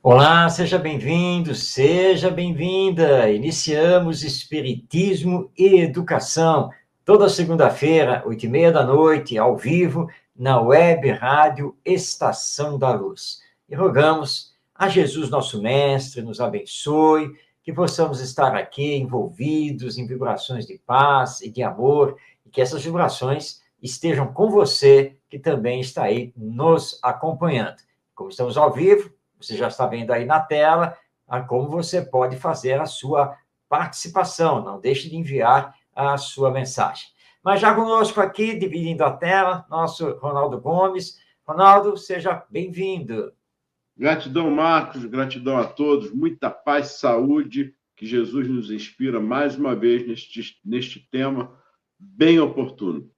Olá, seja bem-vindo, seja bem-vinda. Iniciamos Espiritismo e Educação, toda segunda-feira, 8h30 da noite, ao vivo, na web rádio Estação da Luz. E rogamos a Jesus, nosso Mestre, nos abençoe, que possamos estar aqui envolvidos em vibrações de paz e de amor, e que essas vibrações estejam com você, que também está aí nos acompanhando. Como estamos ao vivo, você já está vendo aí na tela como você pode fazer a sua participação. Não deixe de enviar a sua mensagem. Mas já conosco aqui, dividindo a tela, nosso Ronaldo Gomes. Ronaldo, seja bem-vindo. Gratidão, Marcos, gratidão a todos, muita paz e saúde, que Jesus nos inspira mais uma vez neste tema bem oportuno.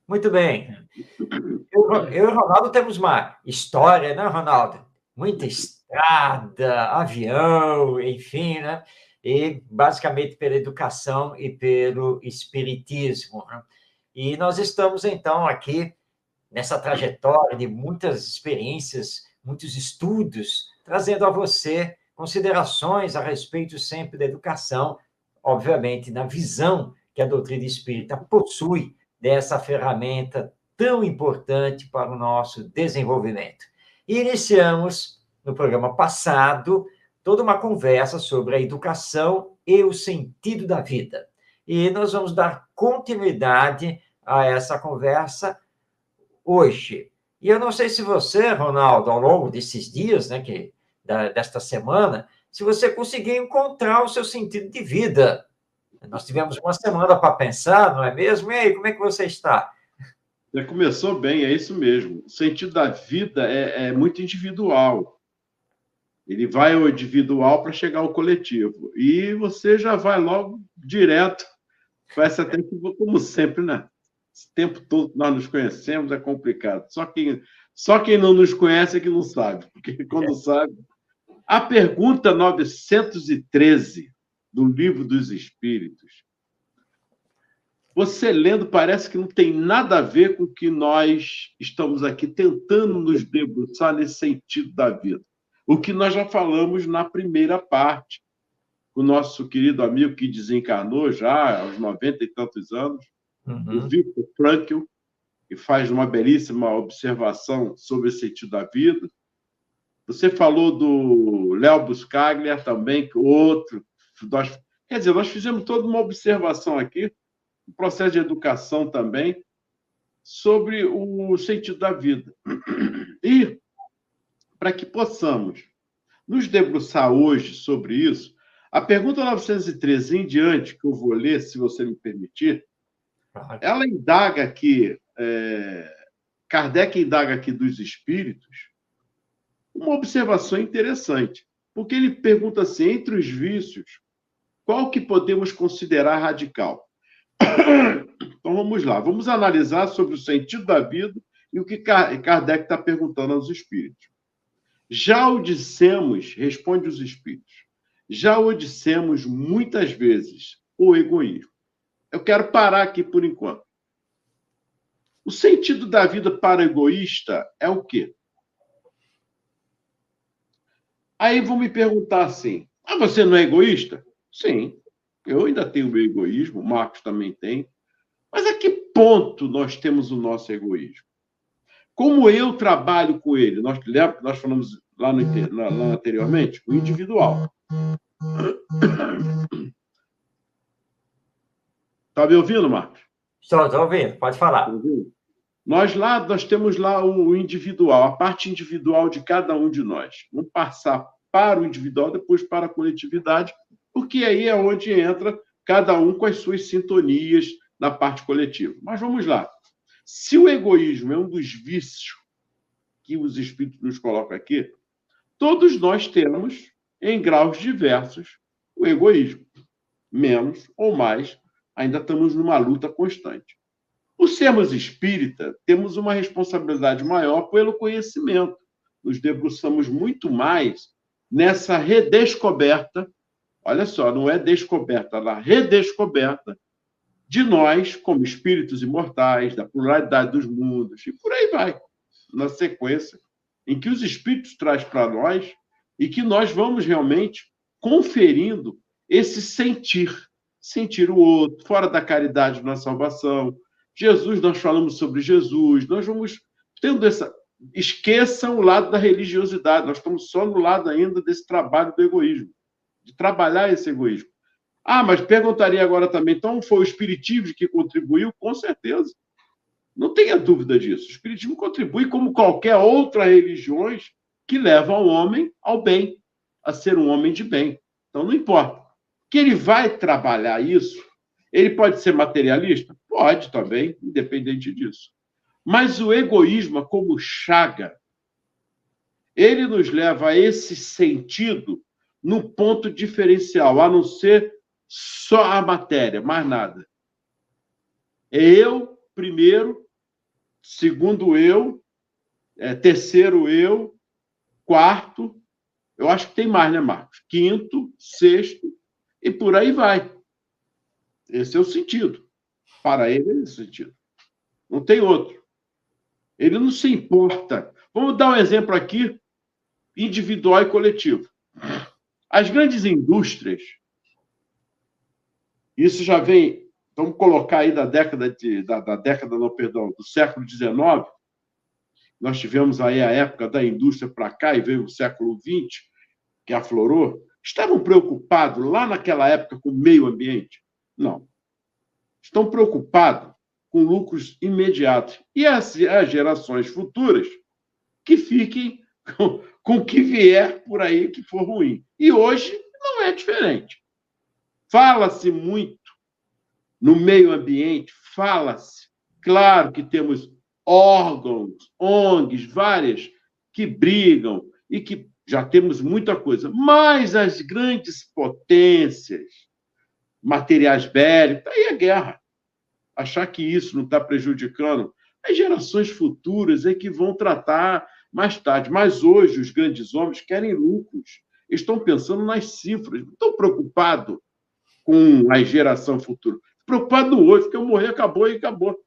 Muito bem. Eu e o Ronaldo temos uma história, né, Ronaldo? Muita estrada, avião, enfim, né? E basicamente pela educação e pelo espiritismo, né? E nós estamos, então, aqui nessa trajetória de muitas experiências, muitos estudos, trazendo a você considerações a respeito sempre da educação, obviamente, na visão que a doutrina espírita possui dessa ferramenta tão importante para o nosso desenvolvimento. E iniciamos, no programa passado, toda uma conversa sobre a educação e o sentido da vida. E nós vamos dar continuidade a essa conversa hoje. E eu não sei se você, Ronaldo, ao longo desses dias, né, desta semana, se você conseguiu encontrar o seu sentido de vida. Nós tivemos uma semana para pensar, não é mesmo? E aí, como é que você está? Já começou bem, é isso mesmo. O sentido da vida é muito individual. Ele vai ao individual para chegar ao coletivo. E você já vai logo direto, parece até que, como sempre, né? Esse tempo todo que nós nos conhecemos é complicado. Só quem não nos conhece é que não sabe, porque quando sabe... A pergunta 913 do Livro dos Espíritos, você lendo, parece que não tem nada a ver com o que nós estamos aqui tentando nos debruçar nesse sentido da vida. O que nós já falamos na primeira parte, com o nosso querido amigo que desencarnou já aos 90 e tantos anos, o Viktor Frankl, que faz uma belíssima observação sobre o sentido da vida. Você falou do Léo Buscaglia também, outro. Quer dizer, nós fizemos toda uma observação aqui, um processo de educação também, sobre o sentido da vida. E, para que possamos nos debruçar hoje sobre isso, a pergunta 913 em diante, que eu vou ler, se você me permitir, ela indaga aqui, Kardec indaga aqui dos espíritos, uma observação interessante, porque ele pergunta assim, entre os vícios, qual que podemos considerar radical? Então, vamos lá. Vamos analisar sobre o sentido da vida e o que Kardec está perguntando aos espíritos. Já o dissemos, responde os espíritos, já o dissemos muitas vezes, o egoísmo. Eu quero parar aqui por enquanto. O sentido da vida para o egoísta é o quê? Aí vão me perguntar assim, você não é egoísta? Sim, eu ainda tenho o meu egoísmo, o Marcos também tem. Mas a que ponto nós temos o nosso egoísmo? Como eu trabalho com ele? Nós falamos lá anteriormente, o individual. Está me ouvindo, Marcos? Estou ouvindo, pode falar. Nós temos lá o individual, a parte individual de cada um de nós. Vamos passar para o individual, depois para a coletividade, porque aí é onde entra cada um com as suas sintonias na parte coletiva. Mas vamos lá. Se o egoísmo é um dos vícios que os espíritos nos colocam aqui, todos nós temos, em graus diversos, o egoísmo. Menos ou mais, ainda estamos numa luta constante. Por sermos espírita, temos uma responsabilidade maior pelo conhecimento. Nos debruçamos muito mais nessa redescoberta, olha só, não é descoberta, ela redescoberta de nós como espíritos imortais, da pluralidade dos mundos, e por aí vai, na sequência, em que os espíritos trazem para nós e que nós vamos realmente conferindo esse sentir o outro, fora da caridade na salvação. Jesus, nós falamos sobre Jesus, nós vamos tendo essa... Esqueçam o lado da religiosidade, nós estamos só no lado ainda desse trabalho do egoísmo, de trabalhar esse egoísmo. Ah, mas perguntaria agora também, então foi o Espiritismo que contribuiu? Com certeza. Não tenha dúvida disso. O Espiritismo contribui como qualquer outra religião que leva o homem ao bem, a ser um homem de bem. Então, não importa. Que ele vai trabalhar isso, ele pode ser materialista? Pode também, independente disso. Mas o egoísmo, como chaga, ele nos leva a esse sentido no ponto diferencial, a não ser só a matéria, mais nada. É eu, primeiro, segundo eu, terceiro eu, quarto, eu acho que tem mais, né, Marcos? Quinto, sexto, e por aí vai. Esse é o sentido. Para ele, é esse sentido. Não tem outro. Ele não se importa. Vamos dar um exemplo aqui, individual e coletivo. As grandes indústrias, isso já vem, vamos colocar aí da década, não, perdão, do século XIX, nós tivemos aí a época da indústria para cá e veio o século XX, que aflorou. Estavam preocupados lá naquela época com o meio ambiente? Não. Estão preocupados com lucros imediatos. E as gerações futuras que fiquem com o que vier por aí que for ruim. E hoje não é diferente. Fala-se muito no meio ambiente, fala-se. Claro que temos órgãos, ONGs, várias, que brigam e que já temos muita coisa. Mas as grandes potências, materiais bélicos, aí é guerra. Achar que isso não está prejudicando as gerações futuras é que vão tratar mais tarde. Mas hoje os grandes homens querem lucros. Estão pensando nas cifras. Não estão preocupados com a geração futura. Preocupado no hoje, porque eu morrer, acabou e acabou.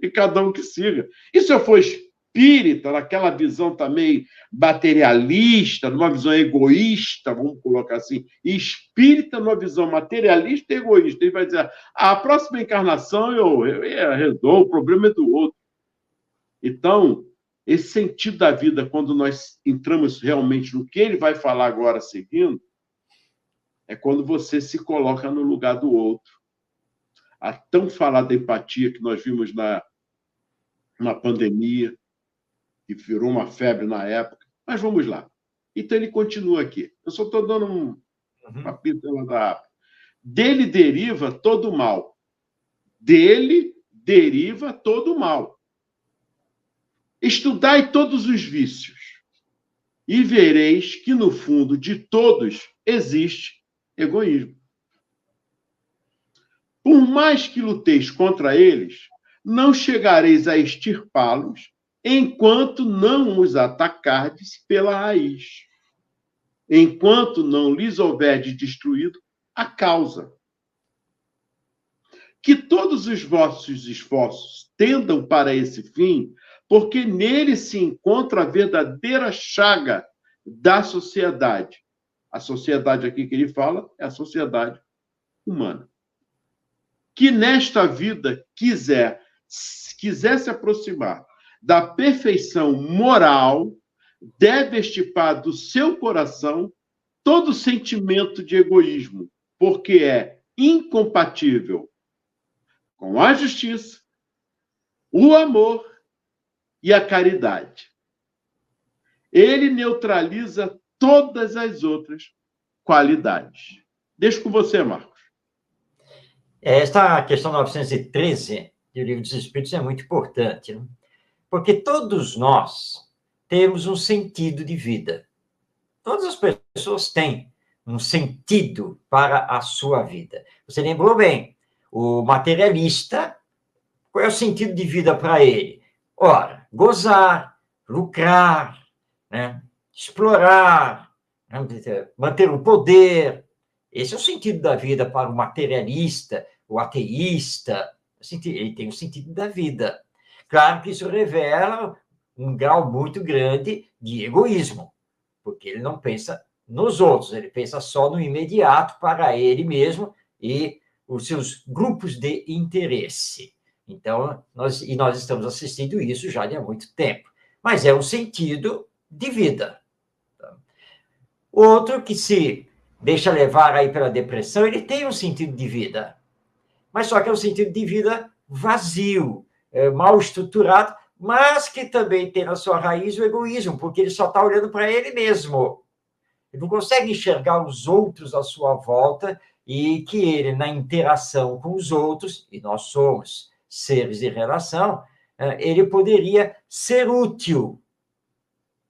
E cada um que siga. E se eu for espírita, naquela visão também materialista, numa visão egoísta, vamos colocar assim, e espírita numa visão materialista e egoísta, ele vai dizer, a próxima encarnação eu resolvo, o problema é do outro. Então, esse sentido da vida, quando nós entramos realmente no que ele vai falar agora seguindo, é quando você se coloca no lugar do outro. A tão falada empatia que nós vimos na pandemia, que virou uma febre na época. Mas vamos lá. Então, ele continua aqui. Eu só estou dando uma pincelada rápida. Dele deriva todo o mal. Dele deriva todo o mal. Estudai todos os vícios e vereis que, no fundo de todos, existe egoísmo. Por mais que luteis contra eles, não chegareis a extirpá-los enquanto não os atacardes pela raiz, enquanto não lhes houverdes destruído a causa. Que todos os vossos esforços tendam para esse fim, porque nele se encontra a verdadeira chaga da sociedade. A sociedade aqui que ele fala é a sociedade humana. Que nesta vida quiser se aproximar da perfeição moral, deve extirpar do seu coração todo sentimento de egoísmo, porque é incompatível com a justiça, o amor e a caridade. Ele neutraliza todas as outras qualidades. Deixo com você, Marcos. Esta questão 913 do Livro dos Espíritos é muito importante, né? Porque todos nós temos um sentido de vida. Todas as pessoas têm um sentido para a sua vida. Você lembrou bem, o materialista, qual é o sentido de vida para ele? Ora, gozar, lucrar, né? Explorar, né? Manter o poder. Esse é o sentido da vida para o materialista, o ateísta. Ele tem o sentido da vida. Claro que isso revela um grau muito grande de egoísmo. porque ele não pensa nos outros, ele pensa só no imediato para ele mesmo e os seus grupos de interesse. Então, nós estamos assistindo isso já há muito tempo. Mas é um sentido de vida. Outro que se deixa levar aí pela depressão, ele tem um sentido de vida. Mas só que é um sentido de vida vazio, mal estruturado, mas que também tem na sua raiz o egoísmo, porque ele só está olhando para ele mesmo. Ele não consegue enxergar os outros à sua volta e que ele, na interação com os outros, e nós somos seres de relação, ele poderia ser útil.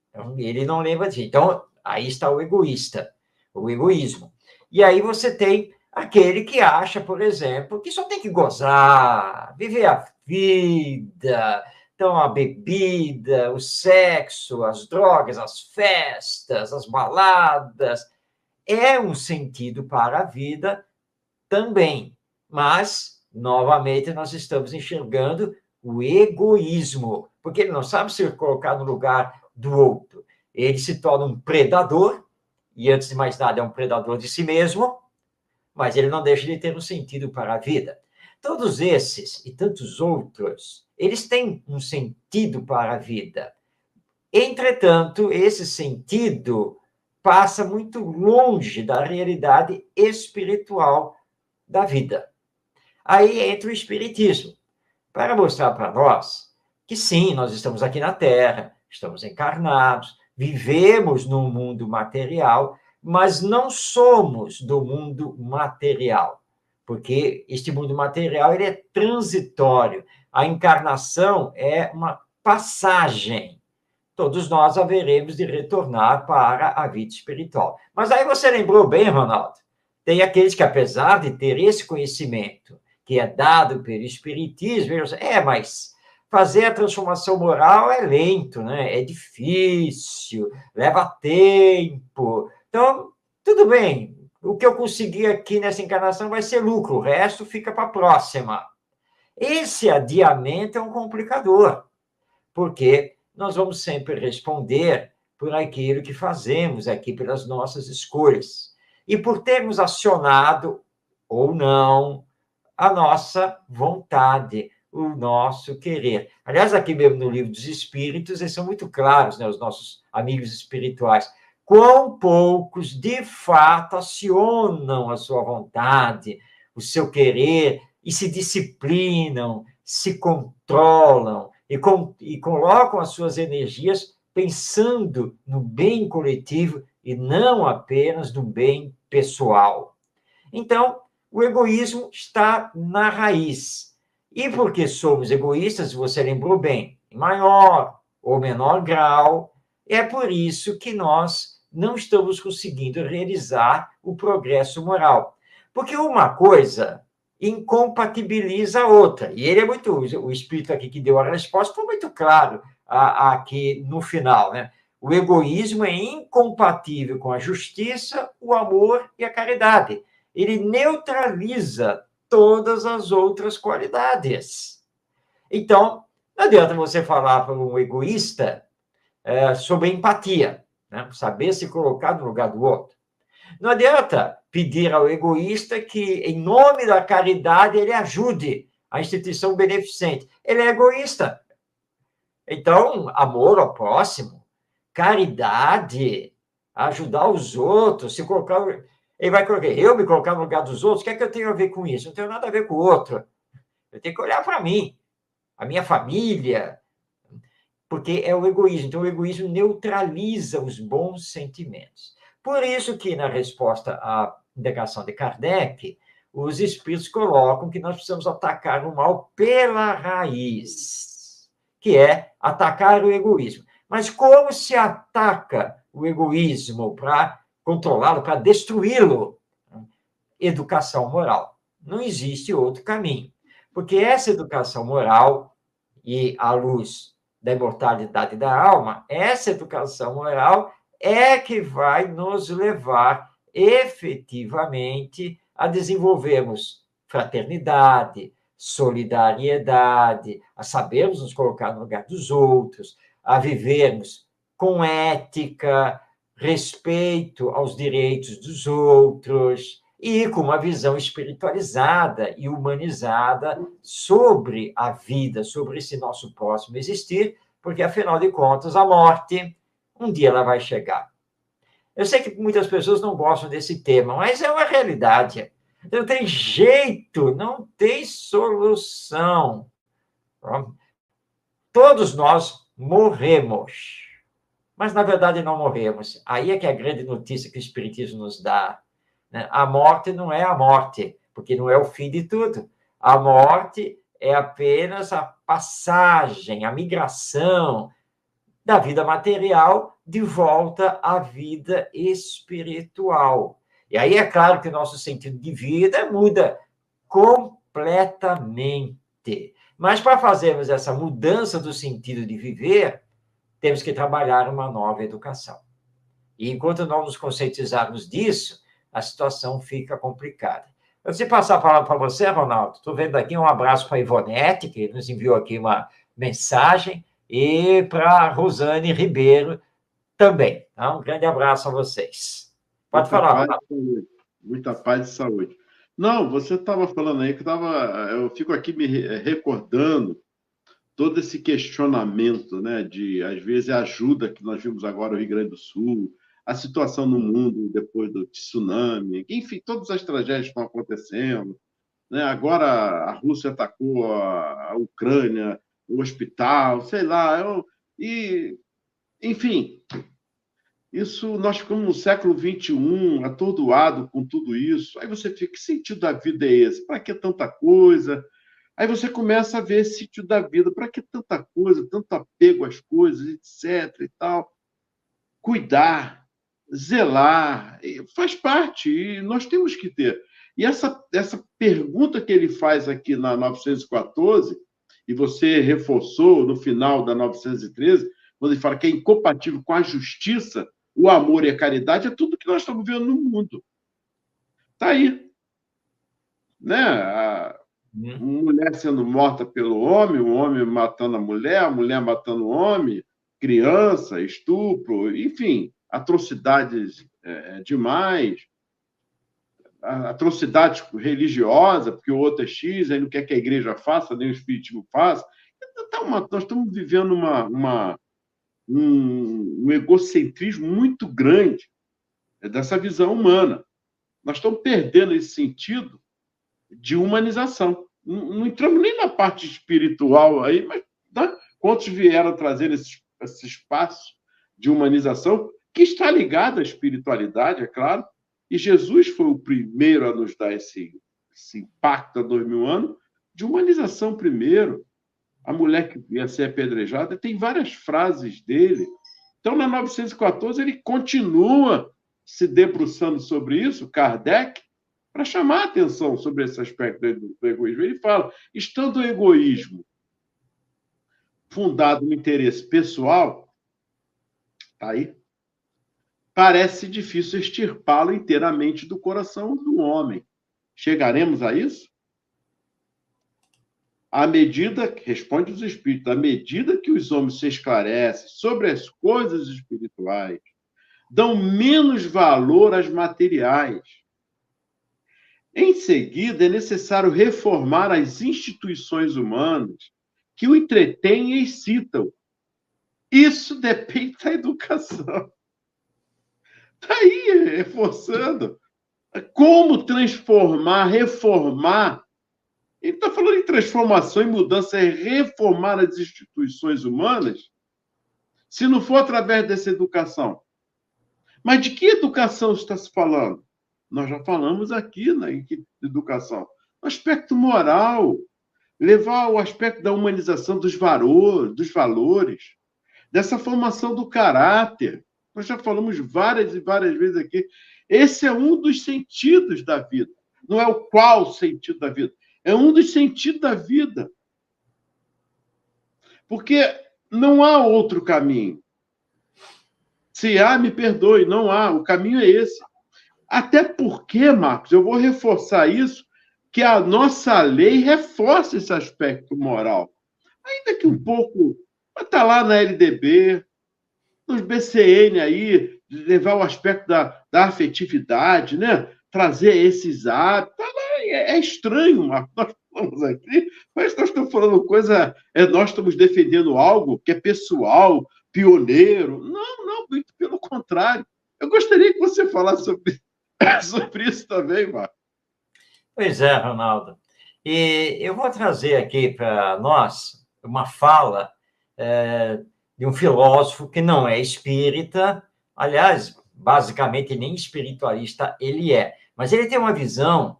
Então, ele não lembra disso. Então, aí está o egoísta, o egoísmo. E aí você tem aquele que acha, por exemplo, que só tem que gozar, viver a vida. Então, a bebida, o sexo, as drogas, as festas, as baladas, é um sentido para a vida também. Mas, novamente, nós estamos enxergando o egoísmo, porque ele não sabe se colocar no lugar do outro. Ele se torna um predador, e antes de mais nada é um predador de si mesmo, mas ele não deixa de ter um sentido para a vida. Todos esses e tantos outros, eles têm um sentido para a vida. Entretanto, esse sentido passa muito longe da realidade espiritual da vida. Aí entra o espiritismo, para mostrar para nós que sim, nós estamos aqui na Terra, estamos encarnados, vivemos no mundo material, mas não somos do mundo material, porque este mundo material ele é transitório. A encarnação é uma passagem. Todos nós haveremos de retornar para a vida espiritual. Mas aí você lembrou bem, Ronaldo, tem aqueles que, apesar de ter esse conhecimento que é dado pelo espiritismo, mas fazer a transformação moral é lento, né? É difícil, leva tempo. Então, tudo bem, o que eu conseguir aqui nessa encarnação vai ser lucro, o resto fica para a próxima. Esse adiamento é um complicador, porque nós vamos sempre responder por aquilo que fazemos aqui, pelas nossas escolhas. E por termos acionado, ou não, a nossa vontade, o nosso querer. Aliás, aqui mesmo no Livro dos Espíritos, eles são muito claros, né, os nossos amigos espirituais. Quão poucos, de fato, acionam a sua vontade, o seu querer, e se disciplinam, se controlam, e colocam as suas energias pensando no bem coletivo e não apenas no bem pessoal. Então, o egoísmo está na raiz. E porque somos egoístas, você lembrou bem, em maior ou menor grau, é por isso que nós não estamos conseguindo realizar o progresso moral. Porque uma coisa incompatibiliza a outra. E ele é muito, o espírito aqui que deu a resposta foi muito claro aqui no final, né? O egoísmo é incompatível com a justiça, o amor e a caridade. Ele neutraliza todas as outras qualidades. Então, não adianta você falar para um egoísta sobre empatia, né? Saber se colocar no lugar do outro. Não adianta pedir ao egoísta que, em nome da caridade, ele ajude a instituição beneficente. Ele é egoísta. Então, amor ao próximo, caridade, ajudar os outros, se colocar... Ele vai colocar, eu me colocar no lugar dos outros, o que é que eu tenho a ver com isso? Não tenho nada a ver com o outro. Eu tenho que olhar para mim, a minha família, porque é o egoísmo. Então, o egoísmo neutraliza os bons sentimentos. Por isso que, na resposta à indagação de Kardec, os espíritos colocam que nós precisamos atacar o mal pela raiz, que é atacar o egoísmo. Mas como se ataca o egoísmo para controlá-lo, para destruí-lo? Educação moral. Não existe outro caminho. Porque essa educação moral, e à luz da imortalidade da alma, essa educação moral é que vai nos levar efetivamente a desenvolvermos fraternidade, solidariedade, a sabermos nos colocar no lugar dos outros, a vivermos com ética, respeito aos direitos dos outros e com uma visão espiritualizada e humanizada sobre a vida, sobre esse nosso próximo existir, porque, afinal de contas, a morte, um dia ela vai chegar. Eu sei que muitas pessoas não gostam desse tema, mas é uma realidade. Não tem jeito, não tem solução. Todos nós morremos. Mas, na verdade, não morremos. Aí é que é a grande notícia que o Espiritismo nos dá. A morte não é a morte, porque não é o fim de tudo. A morte é apenas a passagem, a migração da vida material de volta à vida espiritual. E aí é claro que o nosso sentido de vida muda completamente. Mas para fazermos essa mudança do sentido de viver, temos que trabalhar uma nova educação. E enquanto não nos conscientizarmos disso, a situação fica complicada. Antes de passar a palavra para você, Ronaldo, estou vendo aqui um abraço para a Ivonete, que nos enviou aqui uma mensagem, e para a Rosane Ribeiro também. Tá? Um grande abraço a vocês. Pode falar, Ronaldo. Muita paz e saúde. Não, você estava falando aí que eu fico aqui me recordando todo esse questionamento, né, de, às vezes, a ajuda que nós vimos agora no Rio Grande do Sul, a situação no mundo depois do tsunami, enfim, todas as tragédias que estão acontecendo. Né? Agora a Rússia atacou a Ucrânia, o hospital, sei lá. Enfim, isso nós ficamos no século XXI, atordoado com tudo isso. Aí você fica, que sentido da vida é esse? Para que tanta coisa? Aí você começa a ver esse sentido da vida. Para que tanta coisa, tanto apego às coisas, etc. e tal. Cuidar, zelar, faz parte, e nós temos que ter. E essa pergunta que ele faz aqui na 914, e você reforçou no final da 913, quando ele fala que é incompatível com a justiça, o amor e a caridade, é tudo que nós estamos vendo no mundo. Está aí. Né? A mulher sendo morta pelo homem, o homem matando a mulher matando o homem, criança, estupro, enfim, atrocidades demais, atrocidade religiosa, porque o outro é X, aí não quer que a igreja faça, nem o espiritismo faça. Nós estamos vivendo um egocentrismo muito grande dessa visão humana. Nós estamos perdendo esse sentido de humanização. Não entramos nem na parte espiritual aí, mas quantos vieram trazer esse espaço de humanização que está ligado à espiritualidade, é claro, e Jesus foi o primeiro a nos dar esse impacto há 2000 anos de humanização primeiro. A mulher que ia ser apedrejada, tem várias frases dele. Então, na 914, ele continua se debruçando sobre isso, Kardec, para chamar a atenção sobre esse aspecto do egoísmo. Ele fala, estando o egoísmo fundado no interesse pessoal, tá aí, parece difícil extirpá-lo inteiramente do coração do homem. Chegaremos a isso? À medida, responde os espíritos, à medida que os homens se esclarecem sobre as coisas espirituais, dão menos valor às materiais. Em seguida, é necessário reformar as instituições humanas que o entretêm e excitam. Isso depende da educação. Está aí, reforçando. Como transformar, reformar. Ele está falando em transformação e mudança, é reformar as instituições humanas, se não for através dessa educação. Mas de que educação está se falando? Nós já falamos aqui na educação. O aspecto moral, levar o aspecto da humanização dos valores, dessa formação do caráter. Nós já falamos várias e várias vezes aqui. Esse é um dos sentidos da vida. Não é o qual sentido da vida. É um dos sentidos da vida. Porque não há outro caminho. Se há, me perdoe, não há. O caminho é esse. Até porque, Marcos, eu vou reforçar isso, que a nossa lei reforça esse aspecto moral. Ainda que um pouco, está lá na LDB, nos BCN aí, levar o aspecto da afetividade, né? Trazer esses hábitos. É estranho, Marco. Nós falamos aqui, mas nós estamos falando coisa. Nós estamos defendendo algo que é pessoal, pioneiro. Não, não, muito pelo contrário. Eu gostaria que você falasse sobre isso também, Marco. Pois é, Ronaldo. E eu vou trazer aqui para nós uma fala de um filósofo que não é espírita, aliás, basicamente nem espiritualista ele é, mas ele tem uma visão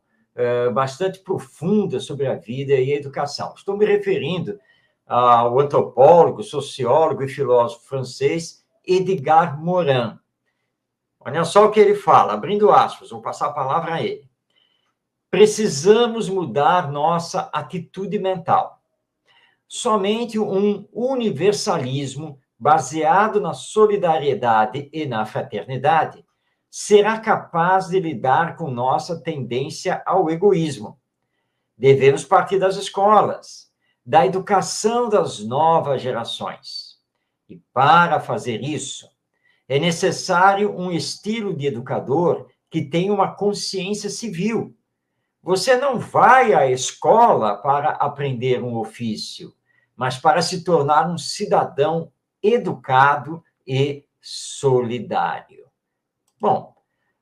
bastante profunda sobre a vida e a educação. Estou me referindo ao antropólogo, sociólogo e filósofo francês Edgar Morin. Olha só o que ele fala, abrindo aspas, vou passar a palavra a ele. Precisamos mudar nossa atitude mental. Somente um universalismo baseado na solidariedade e na fraternidade será capaz de lidar com nossa tendência ao egoísmo. Devemos partir das escolas, da educação das novas gerações. E para fazer isso, é necessário um estilo de educador que tenha uma consciência civil. Você não vai à escola para aprender um ofício, mas para se tornar um cidadão educado e solidário. Bom,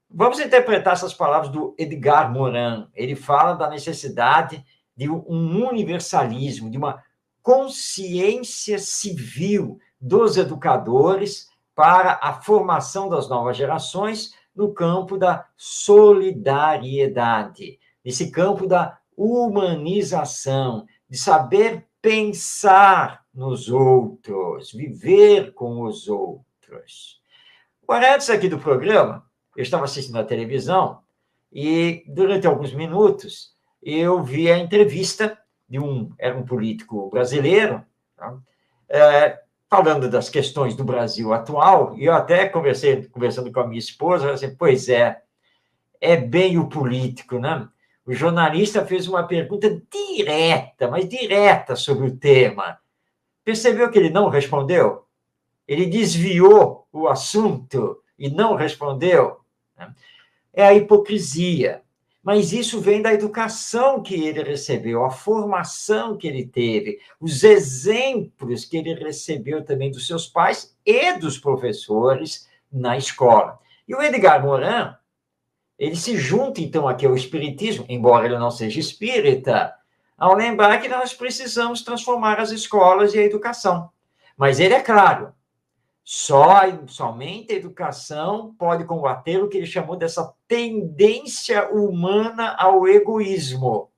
vamos interpretar essas palavras do Edgar Morin. Ele fala da necessidade de um universalismo, de uma consciência civil dos educadores para a formação das novas gerações no campo da solidariedade, nesse campo da humanização, de saber pensar nos outros, viver com os outros. Agora, antes aqui do programa, eu estava assistindo a televisão e, durante alguns minutos, eu vi a entrevista de era um político brasileiro, tá? Falando das questões do Brasil atual, e eu até conversando com a minha esposa, assim, pois é bem o político, né? O jornalista fez uma pergunta direta, mas direta sobre o tema. Percebeu que ele não respondeu? Ele desviou o assunto e não respondeu. É a hipocrisia. Mas isso vem da educação que ele recebeu, a formação que ele teve, os exemplos que ele recebeu também dos seus pais e dos professores na escola. E o Edgar Morin, ele se junta, então, aqui ao espiritismo, embora ele não seja espírita, ao lembrar que nós precisamos transformar as escolas e a educação. Mas ele é claro, somente a educação pode combater o que ele chamou dessa tendência humana ao egoísmo.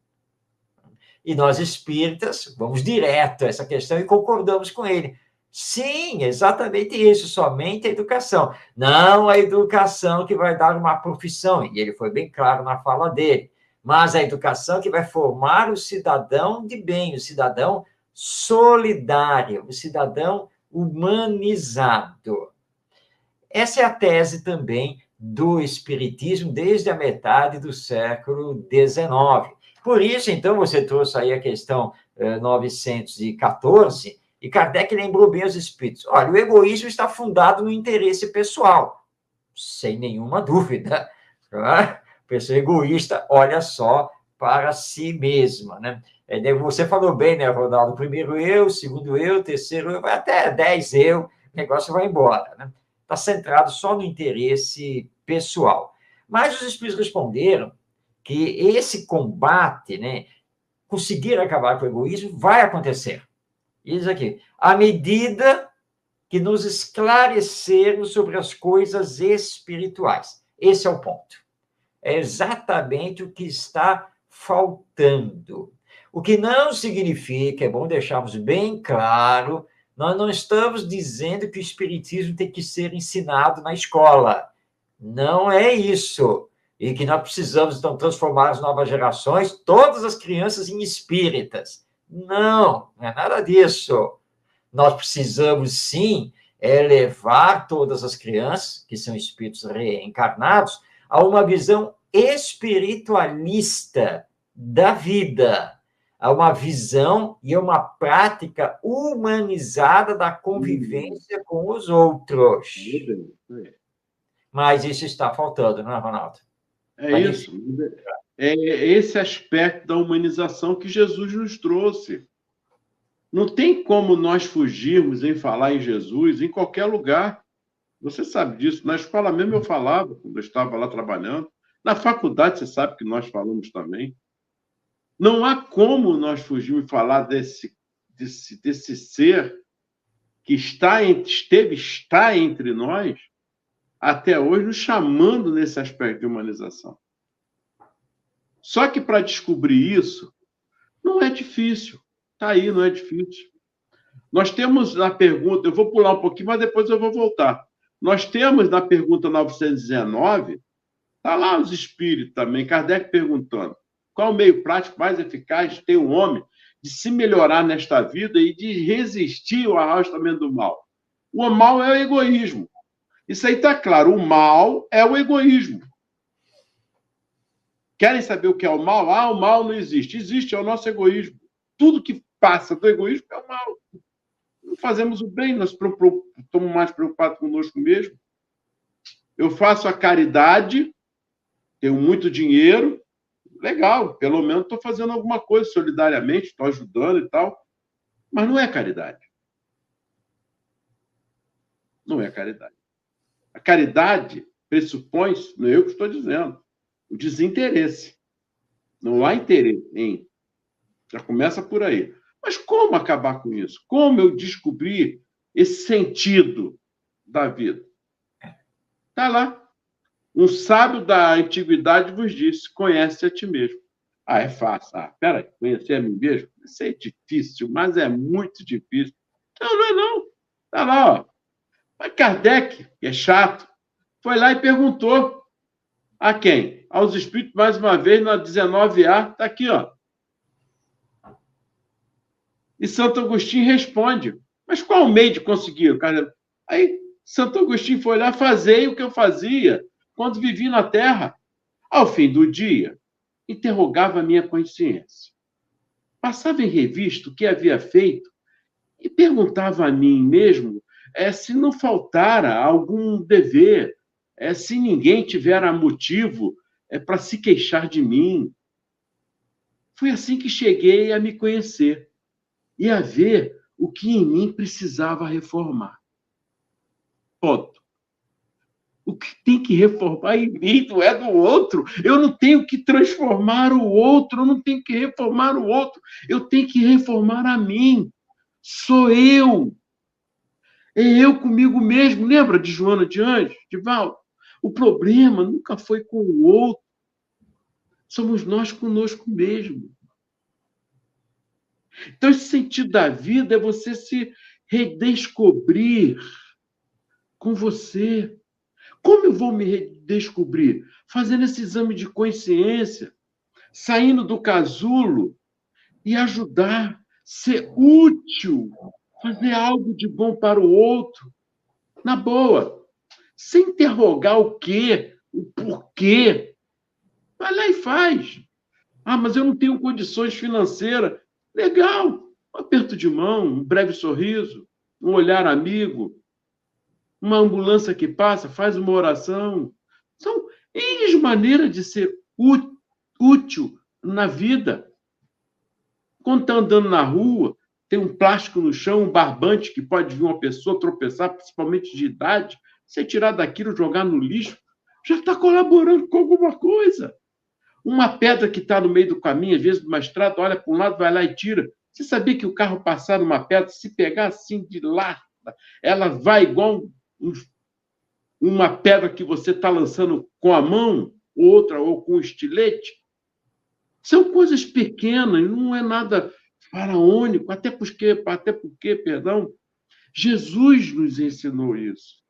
E nós espíritas vamos direto a essa questão e concordamos com ele. Sim, exatamente isso, somente a educação. Não a educação que vai dar uma profissão, e ele foi bem claro na fala dele, mas a educação que vai formar o cidadão de bem, o cidadão solidário, o cidadão humanizado. Essa é a tese também do espiritismo desde a metade do século XIX. Por isso, então, você trouxe aí a questão 914, e Kardec lembrou bem os espíritos. Olha, o egoísmo está fundado no interesse pessoal, sem nenhuma dúvida. A pessoa egoísta olha só para si mesma, né? Você falou bem, né, Ronaldo? Primeiro eu, segundo eu, terceiro eu, até 10 eu, o negócio vai embora, né? Está centrado só no interesse pessoal. Mas os espíritos responderam que esse combate, né, conseguir acabar com o egoísmo, vai acontecer. E diz aqui, à medida que nos esclarecermos sobre as coisas espirituais. Esse é o ponto. É exatamente o que está faltando. O que não significa, é bom deixarmos bem claro, nós não estamos dizendo que o espiritismo tem que ser ensinado na escola. Não é isso. E que nós precisamos, então, transformar as novas gerações, todas as crianças, em espíritas. Não, não é nada disso. Nós precisamos, sim, elevar todas as crianças, que são espíritos reencarnados, a uma visão espiritualista da vida, a uma visão e uma prática humanizada da convivência com os outros. mas isso está faltando, não é, Ronaldo? É isso. É esse aspecto da humanização que Jesus nos trouxe. Não tem como nós fugirmos em falar em Jesus em qualquer lugar. Você sabe disso. Na escola mesmo eu falava, quando eu estava lá trabalhando. Na faculdade, você sabe que nós falamos também. Não há como nós fugirmos e falar desse ser que está entre nós até hoje, nos chamando nesse aspecto de humanização. Só que para descobrir isso, não é difícil. Está aí, não é difícil. Nós temos na pergunta, eu vou pular um pouquinho, mas depois eu vou voltar. Nós temos na pergunta 919, está lá os espíritos também, Kardec perguntando, qual o meio prático mais eficaz tem o homem de se melhorar nesta vida e de resistir ao arrastamento do mal? O mal é o egoísmo. Isso aí está claro, o mal é o egoísmo. Querem saber o que é o mal? Ah, o mal não existe. Existe, é o nosso egoísmo. Tudo que passa do egoísmo é o mal. Não fazemos o bem, nós estamos mais preocupados conosco mesmo. Eu faço a caridade, tenho muito dinheiro, legal, pelo menos estou fazendo alguma coisa solidariamente, estou ajudando e tal, mas não é caridade. Não é caridade. A caridade pressupõe, não é eu que estou dizendo, o desinteresse. Não há interesse em. Já começa por aí. Mas como acabar com isso? Como eu descobrir esse sentido da vida? Está lá. Um sábio da antiguidade vos disse, conhece a ti mesmo. Ah, é fácil. Ah, peraí, conhecer a mim mesmo? Isso é difícil, mas é muito difícil. Não, não é não. Está lá, ó. Mas Kardec, que é chato, foi lá e perguntou a quem? Aos espíritos, mais uma vez, na 19A, está aqui, ó. E Santo Agostinho responde, mas qual o meio de conseguir? Aí Santo Agostinho foi lá, fazei o que eu fazia quando vivi na Terra. Ao fim do dia, interrogava a minha consciência. Passava em revista o que havia feito e perguntava a mim mesmo se não faltara algum dever, se ninguém tivera motivo para se queixar de mim. Foi assim que cheguei a me conhecer e a ver o que em mim precisava reformar. Ponto. O que tem que reformar em mim não é do outro. Eu não tenho que transformar o outro, eu não tenho que reformar o outro. Eu tenho que reformar a mim. Sou eu. É eu comigo mesmo. Lembra de Joana de Anjos, de Val? O problema nunca foi com o outro. Somos nós conosco mesmo. Então, esse sentido da vida é você se redescobrir com você. Como eu vou me redescobrir? Fazendo esse exame de consciência, saindo do casulo e ajudar, ser útil, fazer algo de bom para o outro, na boa, sem interrogar o quê, o porquê. Vai lá e faz. Ah, mas eu não tenho condições financeiras. Legal, um aperto de mão, um breve sorriso, um olhar amigo, uma ambulância que passa, faz uma oração. São N maneiras de ser útil na vida. Quando está andando na rua, tem um plástico no chão, um barbante que pode vir uma pessoa tropeçar, principalmente de idade, você tirar daquilo, jogar no lixo, já está colaborando com alguma coisa. Uma pedra que está no meio do caminho, às vezes, de uma estrada, olha para um lado, vai lá e tira. Você sabia que o carro passar numa pedra, se pegar assim de lá, ela vai igual uma pedra que você está lançando com a mão, outra ou com um estilete? São coisas pequenas, não é nada faraônico, até porque, perdão, Jesus nos ensinou isso.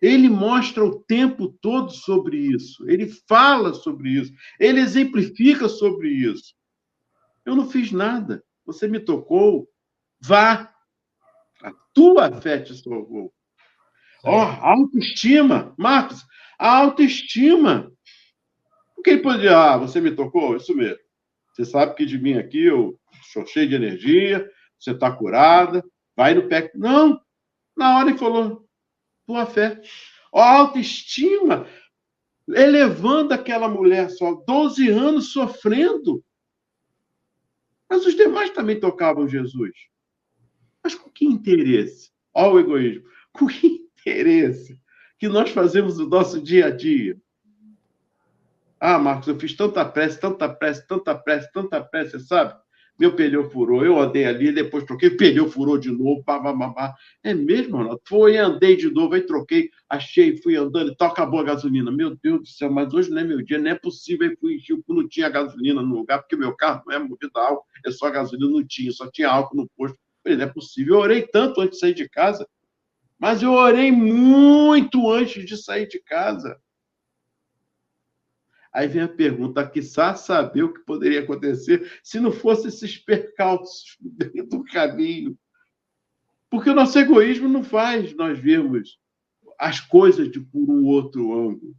Ele mostra o tempo todo sobre isso, ele fala sobre isso, ele exemplifica sobre isso. Eu não fiz nada, você me tocou, vá, a tua fé te salvou. Autoestima, Marcos, a autoestima. O que ele pode dizer? Você me tocou? Isso mesmo. Você sabe que de mim aqui eu sou cheio de energia, você está curada, vai no pé. Não, na hora ele falou, tua fé. A autoestima elevando aquela mulher só, 12 anos sofrendo. Mas os demais também tocavam Jesus. Mas com que interesse? Olha o egoísmo. Com que interesse que nós fazemos no nosso dia a dia? Ah, Marcos, eu fiz tanta prece, tanta prece, tanta prece, tanta prece, você sabe? Meu pneu furou, eu andei ali, depois troquei, o pneu furou de novo, pá, pá, pá, pá. É mesmo, Ronaldo? Foi, andei de novo, aí troquei, achei, fui andando e tal, acabou a gasolina. Meu Deus do céu, mas hoje não é meu dia, não é possível, aí fui encher, não tinha gasolina no lugar, porque meu carro não é movido a álcool, é só gasolina, não tinha, só tinha álcool no posto. Falei, não é possível, eu orei tanto antes de sair de casa, mas eu orei muito antes de sair de casa. Aí vem a pergunta, quiçá saber o que poderia acontecer se não fosse esses percalços dentro do caminho. Porque o nosso egoísmo não faz nós vermos as coisas por um outro ângulo.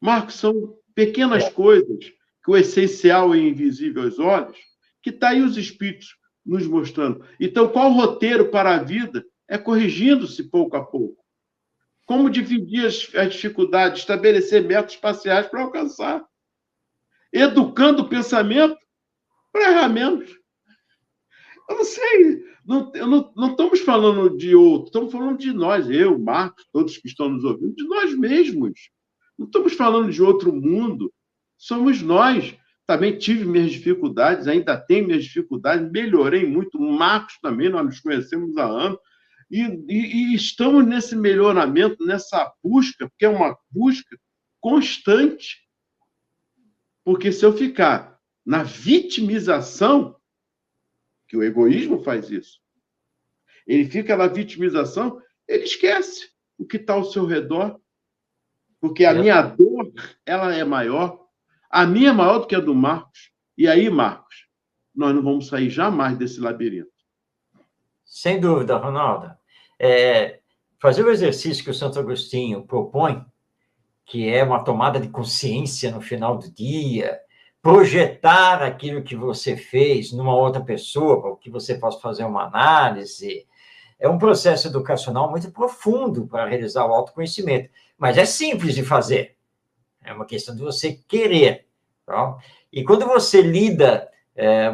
Marcos, são pequenas coisas que o essencial é invisível aos olhos, que está aí os espíritos nos mostrando. Então, qual o roteiro para a vida? É corrigindo-se pouco a pouco. Como dividir as dificuldades, estabelecer metas espaciais para alcançar. Educando o pensamento para errar menos. Eu não sei, não estamos falando de outro, estamos falando de nós, eu, Marcos, todos que estão nos ouvindo, de nós mesmos. Não estamos falando de outro mundo, somos nós. Também tive minhas dificuldades, ainda tenho minhas dificuldades, melhorei muito, o Marcos também, nós nos conhecemos há anos, e estamos nesse melhoramento, nessa busca, porque é uma busca constante. Porque se eu ficar na vitimização, que o egoísmo faz isso, ele fica na vitimização, ele esquece o que está ao seu redor, porque a minha dor, ela é maior, a minha é maior do que a do Marcos. E aí, Marcos, nós não vamos sair jamais desse labirinto. Sem dúvida, Ronaldo. Fazer o exercício que o Santo Agostinho propõe, que é uma tomada de consciência no final do dia, projetar aquilo que você fez numa outra pessoa, para que você possa fazer uma análise, é um processo educacional muito profundo para realizar o autoconhecimento, mas é simples de fazer. É uma questão de você querer. Tá? E quando você lida,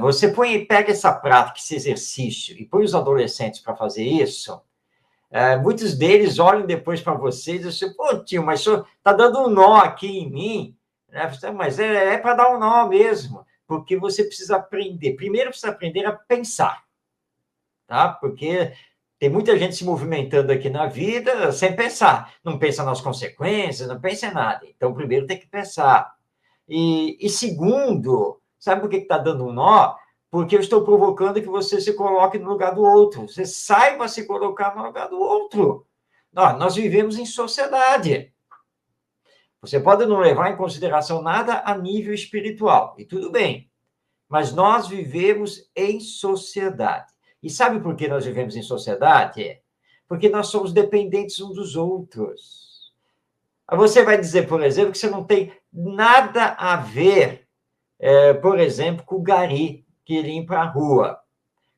você pega essa prática, esse exercício, e põe os adolescentes para fazer isso, muitos deles olham depois para vocês e dizem, pô, tio, mas o senhor está dando um nó aqui em mim. Mas é para dar um nó mesmo, porque você precisa aprender. Primeiro, precisa aprender a pensar. Tá? Porque tem muita gente se movimentando aqui na vida sem pensar. Não pensa nas consequências, não pensa em nada. Então, primeiro tem que pensar. E segundo, sabe por que está dando um nó? Porque eu estou provocando que você se coloque no lugar do outro. Você saiba se colocar no lugar do outro. Nós vivemos em sociedade. Você pode não levar em consideração nada a nível espiritual, e tudo bem. Mas nós vivemos em sociedade. E sabe por que nós vivemos em sociedade? Porque nós somos dependentes uns dos outros. Você vai dizer, por exemplo, que você não tem nada a ver, por exemplo, com o gari que limpa a rua.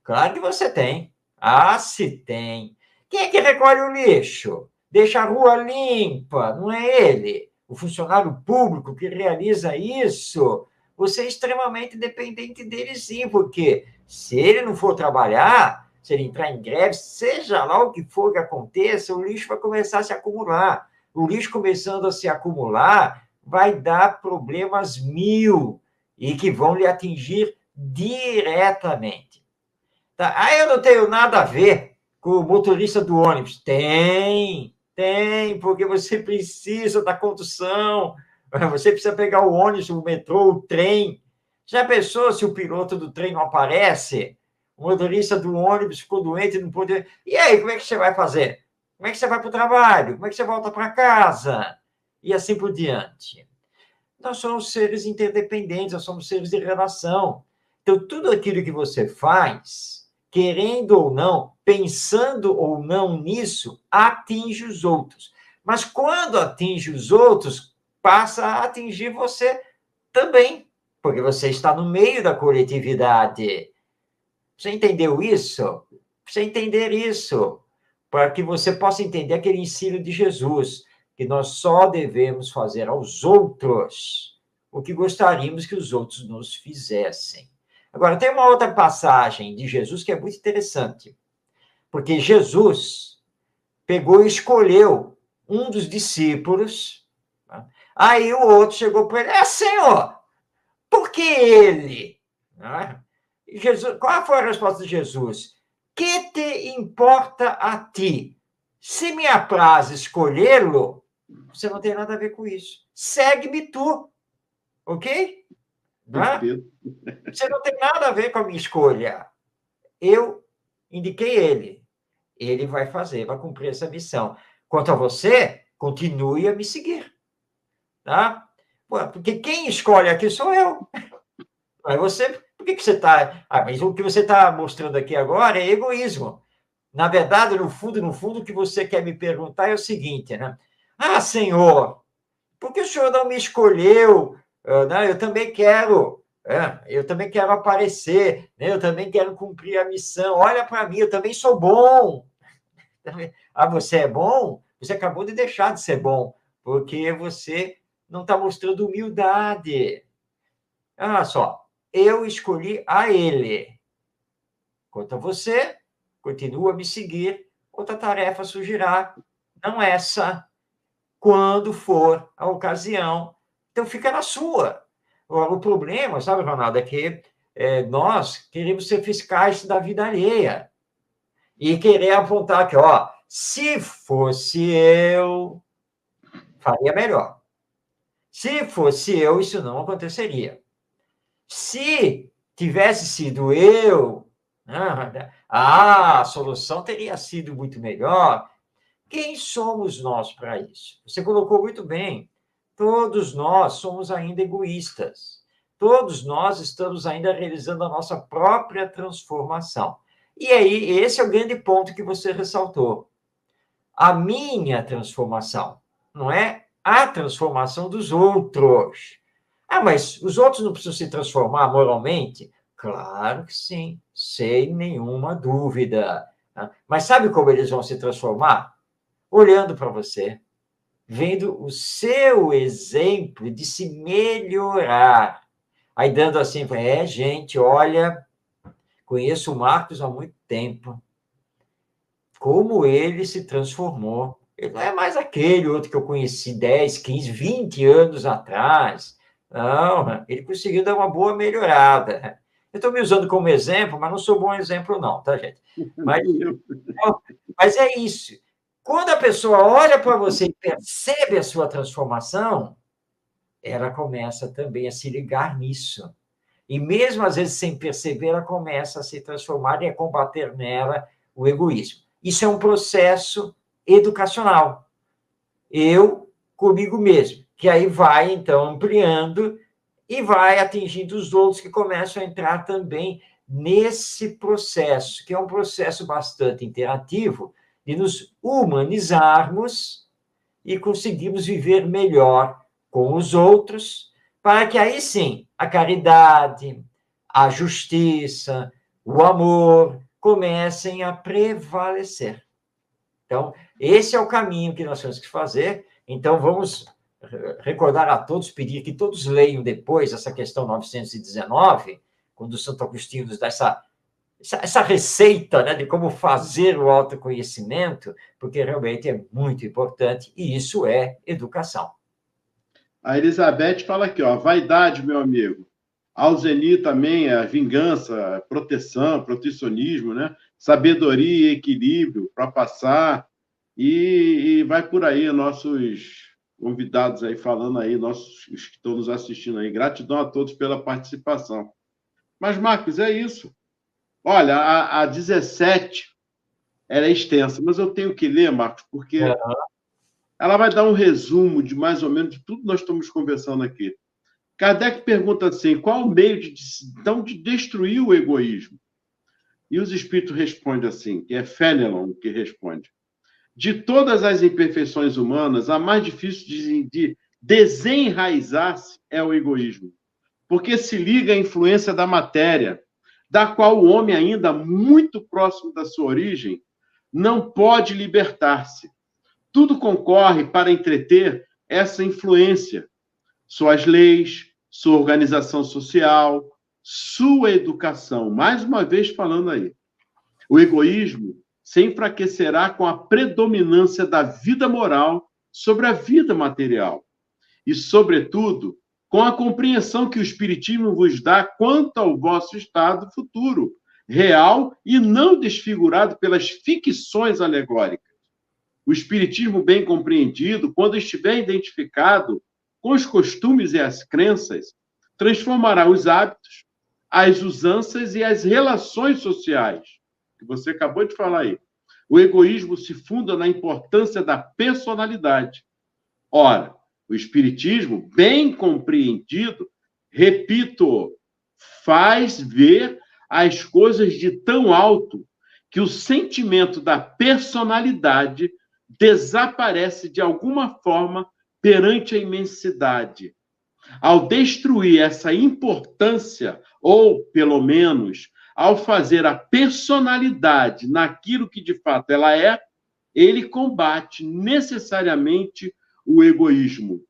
Claro que você tem. Ah, se tem. Quem é que recolhe o lixo? Deixa a rua limpa, não é ele? O funcionário público que realiza isso, você é extremamente dependente dele, sim, porque se ele não for trabalhar, se ele entrar em greve, seja lá o que for que aconteça, o lixo vai começar a se acumular. O lixo começando a se acumular vai dar problemas 1000 e que vão lhe atingir diretamente. Tá? Eu não tenho nada a ver com o motorista do ônibus. Tem, porque você precisa da condução, você precisa pegar o ônibus, o metrô, o trem. Já pensou se o piloto do trem não aparece? O motorista do ônibus ficou doente e não pôde... E aí, como é que você vai fazer? Como é que você vai para o trabalho? Como é que você volta para casa? E assim por diante. Nós somos seres interdependentes, nós somos seres de relação. Então, tudo aquilo que você faz, querendo ou não, pensando ou não nisso, atinge os outros. Mas quando atinge os outros, passa a atingir você também, porque você está no meio da coletividade. Você entendeu isso? Você entender isso. para que você possa entender aquele ensino de Jesus, que nós só devemos fazer aos outros o que gostaríamos que os outros nos fizessem. Agora, tem uma outra passagem de Jesus que é muito interessante, porque Jesus pegou e escolheu um dos discípulos, tá? Aí o outro chegou para ele, Senhor, por que ele? Jesus, qual foi a resposta de Jesus? Que te importa a ti? Se me apraz escolhê-lo, você não tem nada a ver com isso. Segue-me tu, ok? Você não tem nada a ver com a minha escolha. Eu indiquei ele. Ele vai fazer, vai cumprir essa missão. Quanto a você, continue a me seguir. Tá? Porque quem escolhe aqui sou eu. Não é você. Por que você está... mas o que você está mostrando aqui agora é egoísmo. Na verdade, no fundo, o que você quer me perguntar é o seguinte, né? Senhor, por que o senhor não me escolheu? Eu também quero... eu também quero aparecer, né? Eu também quero cumprir a missão. Olha para mim, eu também sou bom. Você é bom? Você acabou de deixar de ser bom, porque você não está mostrando humildade. Olha só, eu escolhi a ele. Quanto a você, continua a me seguir, outra tarefa surgirá, não essa, quando for a ocasião. Então, fica na sua. O problema, sabe, Ronaldo, é que nós queremos ser fiscais da vida alheia e querer apontar que, se fosse eu, faria melhor. Se fosse eu, isso não aconteceria. Se tivesse sido eu, a solução teria sido muito melhor. Quem somos nós para isso? Você colocou muito bem. Todos nós somos ainda egoístas. Todos nós estamos ainda realizando a nossa própria transformação. E aí, esse é o grande ponto que você ressaltou. A minha transformação, não é a transformação dos outros. Mas os outros não precisam se transformar moralmente? Claro que sim, sem nenhuma dúvida. Mas sabe como eles vão se transformar? Olhando para você, vendo o seu exemplo de se melhorar. Aí dando assim, gente, olha, conheço o Marcos há muito tempo. Como ele se transformou. Ele não é mais aquele outro que eu conheci 10, 15, 20 anos atrás. Não, ele conseguiu dar uma boa melhorada. Eu estou me usando como exemplo, mas não sou bom exemplo, não, tá, gente? Mas é isso. Quando a pessoa olha para você e percebe a sua transformação, ela começa também a se ligar nisso. E mesmo às vezes sem perceber, ela começa a se transformar e a combater nela o egoísmo. Isso é um processo educacional. Eu comigo mesmo, que aí vai, então, ampliando e vai atingindo os outros que começam a entrar também nesse processo, que é um processo bastante interativo, de nos humanizarmos e conseguirmos viver melhor com os outros, para que aí sim a caridade, a justiça, o amor comecem a prevalecer. Então, esse é o caminho que nós temos que fazer. Então, vamos recordar a todos, pedir que todos leiam depois essa questão 919, quando o Santo Agostinho nos dá essa receita, né, de como fazer o autoconhecimento, porque realmente é muito importante, e isso é educação. A Elizabeth fala aqui, vaidade, meu amigo. Alzeni também, a vingança, proteção, protecionismo, né? Sabedoria e equilíbrio para passar, e vai por aí, nossos convidados aí falando aí, nossos que estão nos assistindo aí. Gratidão a todos pela participação. Mas, Marcos, é isso. Olha, a 17 ela é extensa, mas eu tenho que ler, Marcos, porque ela vai dar um resumo de mais ou menos de tudo que nós estamos conversando aqui. Kardec pergunta assim, qual o meio então, de destruir o egoísmo? E os espíritos respondem assim, que é Fénelon que responde. De todas as imperfeições humanas, a mais difícil de desenraizar-se é o egoísmo, porque se liga à influência da matéria, da qual o homem, ainda muito próximo da sua origem, não pode libertar-se. Tudo concorre para entreter essa influência. Suas leis, sua organização social, sua educação. Mais uma vez falando aí. O egoísmo se enfraquecerá com a predominância da vida moral sobre a vida material. E, sobretudo, com a compreensão que o Espiritismo vos dá quanto ao vosso estado futuro, real e não desfigurado pelas ficções alegóricas. O Espiritismo bem compreendido, quando estiver identificado com os costumes e as crenças, transformará os hábitos, as usanças e as relações sociais, que você acabou de falar aí. O egoísmo se funda na importância da personalidade. Ora, o Espiritismo, bem compreendido, repito, faz ver as coisas de tão alto que o sentimento da personalidade desaparece de alguma forma perante a imensidade. Ao destruir essa importância, ou, pelo menos, ao fazer a personalidade naquilo que de fato ela é, ele combate necessariamente o egoísmo.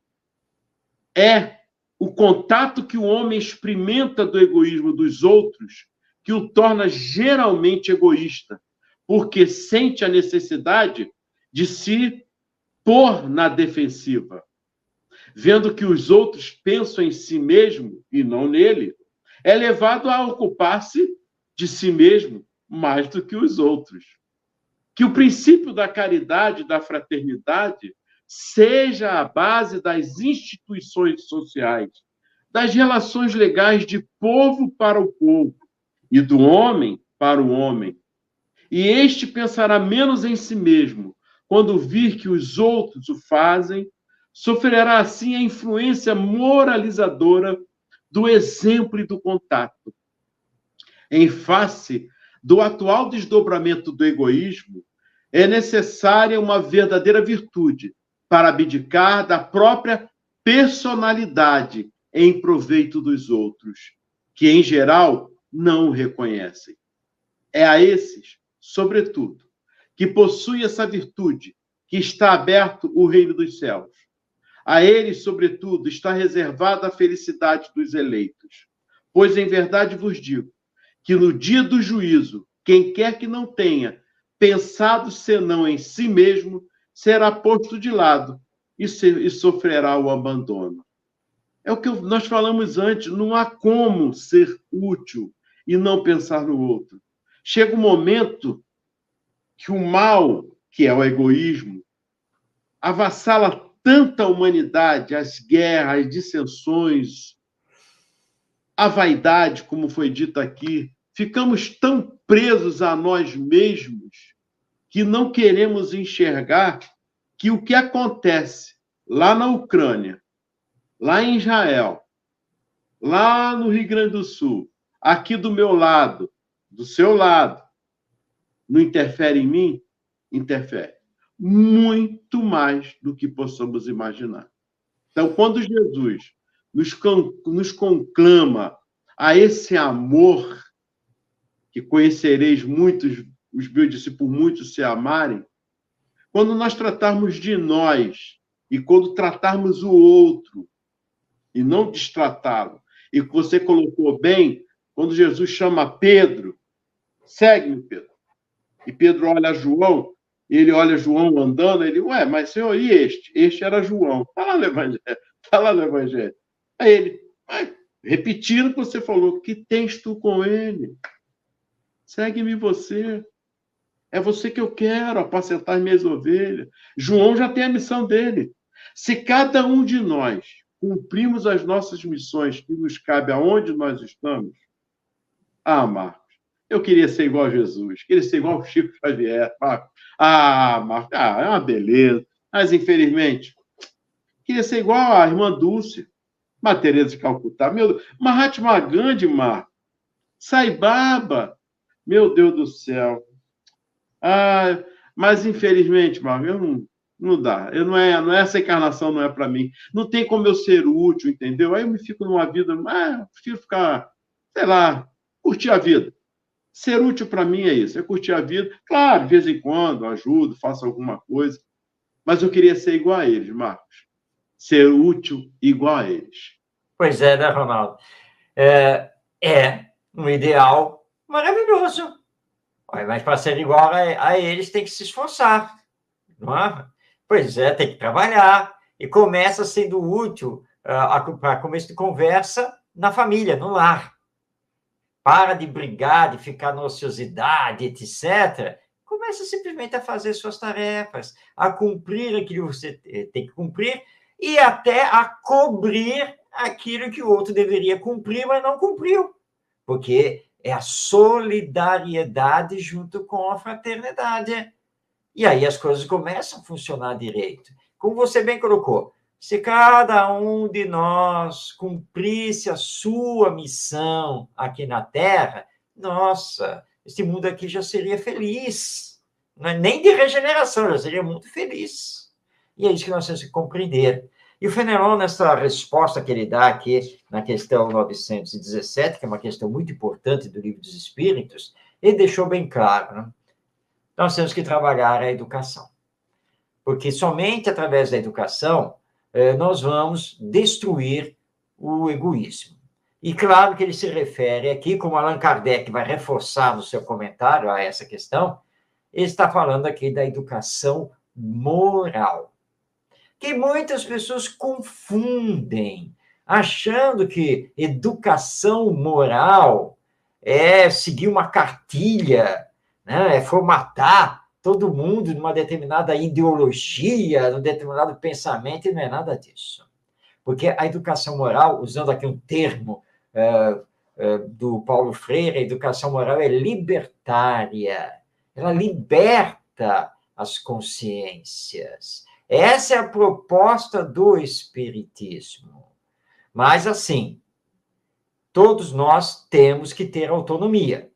É o contato que o homem experimenta do egoísmo dos outros que o torna geralmente egoísta, porque sente a necessidade de se pôr na defensiva. Vendo que os outros pensam em si mesmo e não nele, é levado a ocupar-se de si mesmo mais do que os outros. Que o princípio da caridade, da fraternidade, seja a base das instituições sociais, das relações legais de povo para o povo e do homem para o homem. E este pensará menos em si mesmo, quando vir que os outros o fazem, sofrerá assim a influência moralizadora do exemplo e do contato. Em face do atual desdobramento do egoísmo, é necessária uma verdadeira virtude para abdicar da própria personalidade em proveito dos outros, que, em geral, não o reconhecem. É a esses, sobretudo, que possuem essa virtude, que está aberto o reino dos céus. A eles, sobretudo, está reservada a felicidade dos eleitos. Pois, em verdade vos digo, que no dia do juízo, quem quer que não tenha pensado senão em si mesmo, será posto de lado e sofrerá o abandono. É o que nós falamos antes, não há como ser útil e não pensar no outro. Chega um momento que o mal, que é o egoísmo, avassala tanta humanidade, as guerras, as dissensões, a vaidade, como foi dito aqui. Ficamos tão presos a nós mesmos que não queremos enxergar que o que acontece lá na Ucrânia, lá em Israel, lá no Rio Grande do Sul, aqui do meu lado, do seu lado, não interfere em mim? Interfere. Muito mais do que possamos imaginar. Então, quando Jesus nos conclama a esse amor, que conhecereis muitos, os meus discípulos, muitos se amarem, quando nós tratarmos de nós e quando tratarmos o outro e não destratá-lo, e que você colocou bem, quando Jesus chama Pedro, segue-me, Pedro. E Pedro olha João, ele olha João andando, ele, ué, mas senhor, e este? Este era João. Está lá no Evangelho. Está lá no Evangelho. Aí ele, repetindo o que você falou, que tens tu com ele? Segue-me você. É você que eu quero, apacentar as minhas ovelhas. João já tem a missão dele. Se cada um de nós cumprimos as nossas missões que nos cabe aonde nós estamos, Marcos, eu queria ser igual a Jesus, queria ser igual ao Chico Xavier. Marcos, é uma beleza. Mas, infelizmente, queria ser igual à irmã Dulce, Maria Teresa de Calcutá, meu Deus, Mahatma Gandhi, Marcos, Sai Baba, meu Deus do céu. Mas, infelizmente, Marcos, não dá. Essa encarnação não é para mim. Não tem como eu ser útil, entendeu? Aí eu me fico numa vida, prefiro ficar, sei lá, curtir a vida. Ser útil para mim é isso, é curtir a vida. Claro, de vez em quando, ajudo, faço alguma coisa, mas eu queria ser igual a eles, Marcos. Ser útil igual a eles. Pois é, né, Ronaldo? É um ideal maravilhoso. Mas para ser igual a eles, tem que se esforçar, não é? Pois é, tem que trabalhar. E começa sendo útil para começo de conversa na família, no lar. Para de brigar, de ficar na ociosidade, etc. Começa simplesmente a fazer suas tarefas, a cumprir aquilo que você tem que cumprir e até a cobrir aquilo que o outro deveria cumprir, mas não cumpriu. Porque é a solidariedade junto com a fraternidade. E aí as coisas começam a funcionar direito. Como você bem colocou, se cada um de nós cumprisse a sua missão aqui na Terra, nossa, esse mundo aqui já seria feliz. Não é nem de regeneração, já seria muito feliz. E é isso que nós temos que compreender. E o Fenelon, nessa resposta que ele dá aqui na questão 917, que é uma questão muito importante do Livro dos Espíritos, ele deixou bem claro, né? Nós temos que trabalhar a educação. Porque somente através da educação nós vamos destruir o egoísmo. E claro que ele se refere aqui, como Allan Kardec vai reforçar no seu comentário a essa questão, ele está falando aqui da educação moral. Que muitas pessoas confundem, achando que educação moral é seguir uma cartilha, né? É formatar todo mundo numa determinada ideologia, num determinado pensamento, e não é nada disso. Porque a educação moral, usando aqui um termo do Paulo Freire, a educação moral é libertária. Ela liberta as consciências. Essa é a proposta do Espiritismo. Mas, assim, todos nós temos que ter autonomia,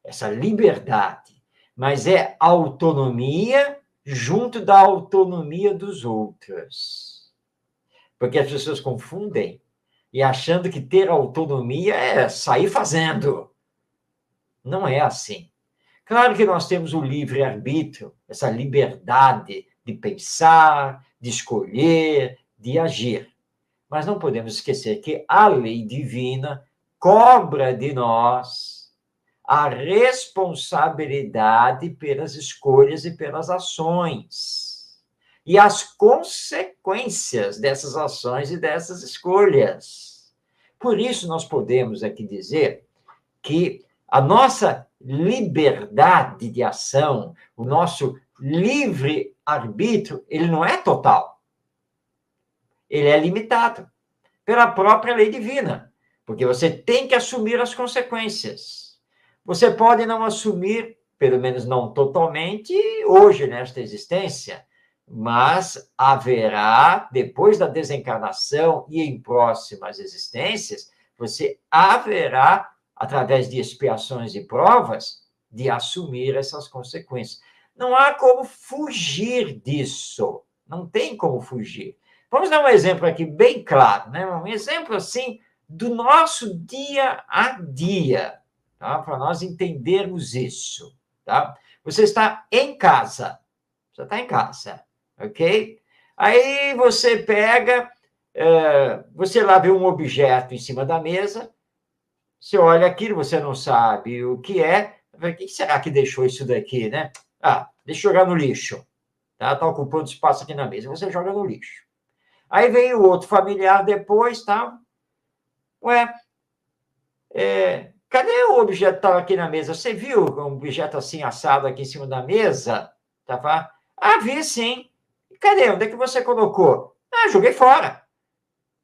essa liberdade. Mas é autonomia junto da autonomia dos outros. Porque as pessoas confundem e achando que ter autonomia é sair fazendo. Não é assim. Claro que nós temos o livre-arbítrio, essa liberdade de pensar, de escolher, de agir. Mas não podemos esquecer que a lei divina cobra de nós a responsabilidade pelas escolhas e pelas ações. E as consequências dessas ações e dessas escolhas. Por isso, nós podemos aqui dizer que a nossa liberdade de ação, o nosso livre-arbítrio, ele não é total. Ele é limitado pela própria lei divina, porque você tem que assumir as consequências. Você pode não assumir, pelo menos não totalmente, hoje, nesta existência, mas haverá, depois da desencarnação e em próximas existências, você haverá, através de expiações e provas, de assumir essas consequências. Não há como fugir disso. Não tem como fugir. Vamos dar um exemplo aqui bem claro, né? Um exemplo, assim, do nosso dia a dia, tá? Para nós entendermos isso, tá? Você está em casa. Você está em casa, ok? Aí você pega, você lá vê um objeto em cima da mesa, você olha aquilo, você não sabe o que é, quem será que deixou isso daqui, né? Ah, deixa eu jogar no lixo, tá? Está ocupando espaço aqui na mesa, você joga no lixo. Aí vem o outro familiar depois, tá? Ué, cadê o objeto que estava aqui na mesa? Você viu um objeto assim assado aqui em cima da mesa? Tá? Ah, vi sim. Cadê? Onde é que você colocou? Ah, joguei fora.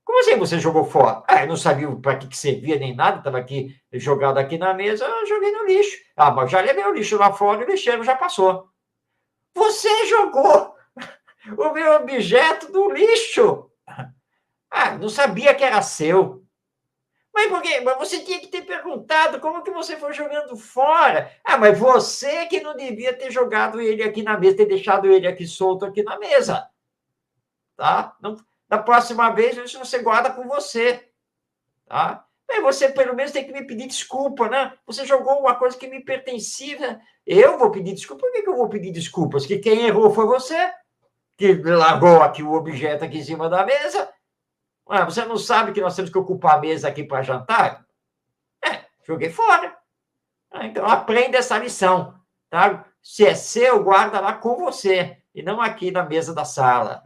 Como assim você jogou fora? Ah, eu não sabia para que servia nem nada, estava aqui jogado aqui na mesa, eu joguei no lixo. Ah, mas já levei o lixo lá fora e o lixeiro já passou. Você jogou o meu objeto no lixo. Ah, não sabia que era seu. Mas por quê? Mas você tinha que ter perguntado como que você foi jogando fora. Ah, mas você que não devia ter jogado ele aqui na mesa, ter deixado ele aqui solto aqui na mesa. Tá? Não, da próxima vez, isso você guarda com você. Tá? Aí você, pelo menos, tem que me pedir desculpa, né? Você jogou uma coisa que me pertencia. Eu vou pedir desculpa? Por que eu vou pedir desculpas? Que quem errou foi você, que largou aqui o objeto aqui em cima da mesa. Ah, você não sabe que nós temos que ocupar a mesa aqui para jantar? Joguei fora. Então, aprenda essa lição. Tá? Se é seu, guarda lá com você, e não aqui na mesa da sala.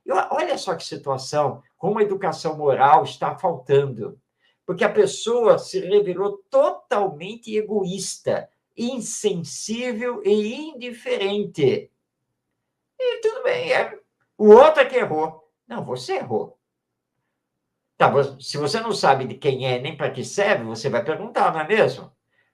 E olha só que situação, como a educação moral está faltando. Porque a pessoa se revelou totalmente egoísta, insensível e indiferente. E tudo bem, o outro é que errou. Não, você errou. Tá, se você não sabe de quem é nem para que serve, você vai perguntar, não é mesmo?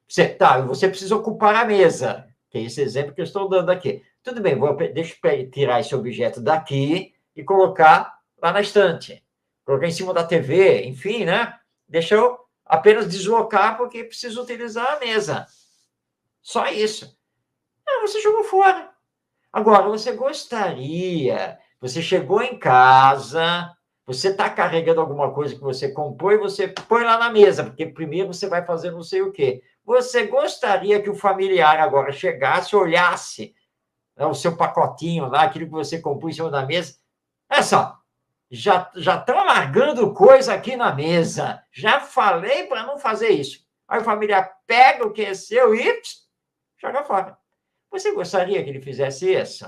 Você precisa ocupar a mesa, que é esse exemplo que eu estou dando aqui. Tudo bem, deixa eu tirar esse objeto daqui e colocar lá na estante. Colocar em cima da TV, enfim, né? Deixa eu apenas deslocar porque preciso utilizar a mesa. Só isso. Você jogou fora. Agora, você chegou em casa, você está carregando alguma coisa que você comprou e você põe lá na mesa, porque primeiro você vai fazer não sei o quê. Você gostaria que o familiar agora chegasse, olhasse, né, o seu pacotinho lá, aquilo que você comprou em cima da mesa? Olha só, já estão largando coisa aqui na mesa. Já falei para não fazer isso. Aí o familiar pega o que é seu e joga fora. Você gostaria que ele fizesse isso?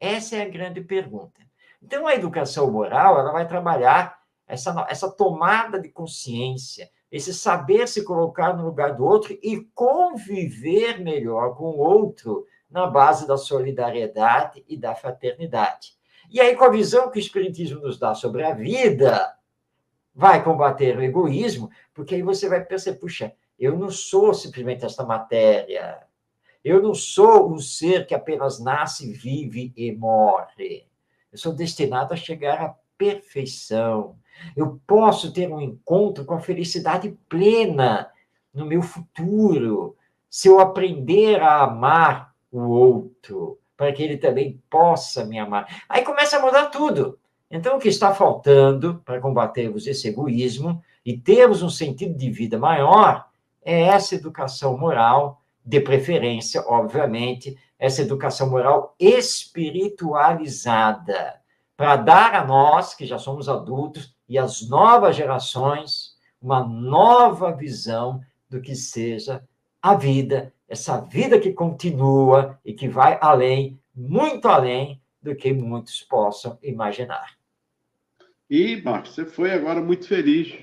Essa é a grande pergunta. Então, a educação moral ela vai trabalhar essa tomada de consciência, esse saber se colocar no lugar do outro e conviver melhor com o outro na base da solidariedade e da fraternidade. E aí, com a visão que o Espiritismo nos dá sobre a vida, vai combater o egoísmo, porque aí você vai perceber, puxa, eu não sou simplesmente esta matéria, eu não sou um ser que apenas nasce, vive e morre. Eu sou destinado a chegar à perfeição. Eu posso ter um encontro com a felicidade plena no meu futuro, se eu aprender a amar o outro, para que ele também possa me amar. Aí começa a mudar tudo. Então, o que está faltando para combatermos esse egoísmo e termos um sentido de vida maior é essa educação moral, de preferência, obviamente, essa educação moral espiritualizada, para dar a nós, que já somos adultos, e às novas gerações, uma nova visão do que seja a vida, essa vida que continua e que vai além, muito além do que muitos possam imaginar. E, Marcos, você foi agora muito feliz.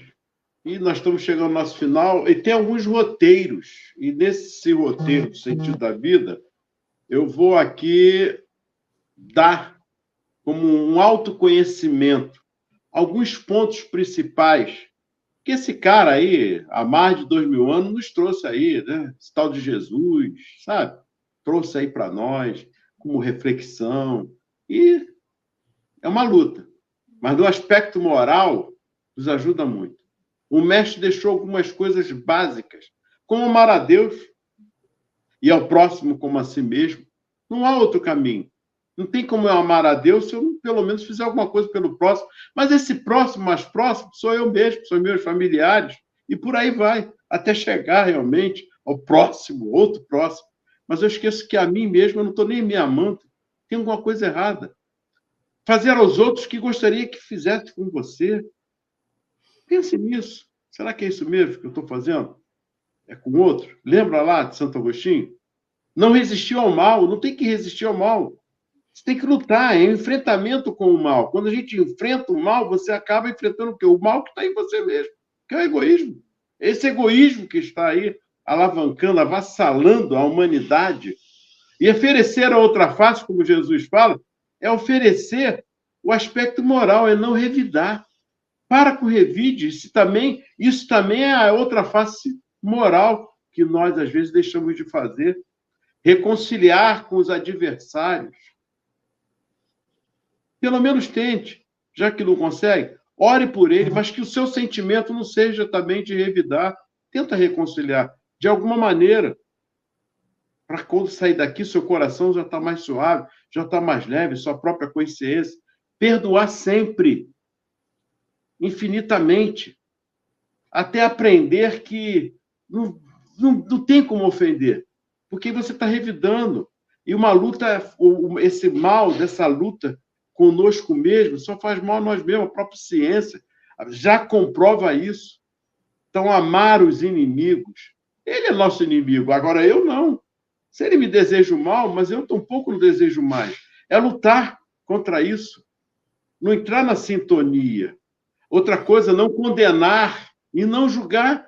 E nós estamos chegando ao nosso final, e tem alguns roteiros. E nesse roteiro do sentido da vida, eu vou aqui dar como um autoconhecimento alguns pontos principais que esse cara aí, há mais de 2000 anos, nos trouxe aí, né? Esse tal de Jesus, sabe? Trouxe aí para nós como reflexão. E é uma luta. Mas no aspecto moral, nos ajuda muito. O mestre deixou algumas coisas básicas, como amar a Deus e ao próximo como a si mesmo. Não há outro caminho. Não tem como eu amar a Deus se eu, pelo menos, fizer alguma coisa pelo próximo. Mas esse próximo mais próximo sou eu mesmo, são meus familiares, e por aí vai, até chegar realmente ao próximo, outro próximo. Mas eu esqueço que a mim mesmo eu não estou nem me amando. Tem alguma coisa errada. Fazer aos outros o que gostaria que fizesse com você. Pense nisso. Será que é isso mesmo que eu estou fazendo? É com o outro? Lembra lá de Santo Agostinho? Não resistir ao mal. Não tem que resistir ao mal. Você tem que lutar. É um enfrentamento com o mal. Quando a gente enfrenta o mal, você acaba enfrentando o quê? O mal que está em você mesmo, que é o egoísmo. Esse egoísmo que está aí alavancando, avassalando a humanidade. E oferecer a outra face, como Jesus fala, é oferecer o aspecto moral, é não revidar. Para com o revide, isso também é a outra face moral que nós, às vezes, deixamos de fazer. Reconciliar com os adversários. Pelo menos tente. Já que não consegue, ore por ele, mas que o seu sentimento não seja também de revidar. Tenta reconciliar, de alguma maneira. Para quando sair daqui, seu coração já está mais suave, já está mais leve, sua própria consciência. Perdoar sempre. Infinitamente. até aprender que não tem como ofender, porque você está revidando. E uma luta, esse mal dessa luta conosco mesmo, só faz mal a nós mesmos, a própria ciência já comprova isso. Então, amar os inimigos, ele é nosso inimigo, agora eu não. Se ele me deseja o mal, mas eu tampouco não desejo mais. É lutar contra isso, não entrar na sintonia. Outra coisa, não condenar e não julgar,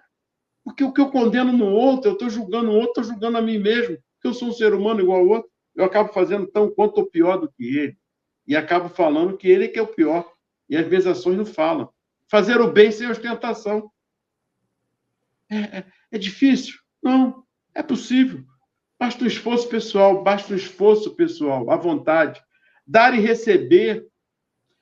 porque o que eu condeno no outro, eu estou julgando o outro, estou julgando a mim mesmo, porque eu sou um ser humano igual ao outro, eu acabo fazendo tão quanto ou pior do que ele, e acabo falando que ele é que é o pior, e as minhas ações não falam. Fazer o bem sem ostentação. É difícil? Não, é possível. Basta um esforço pessoal, à vontade. Dar e receber,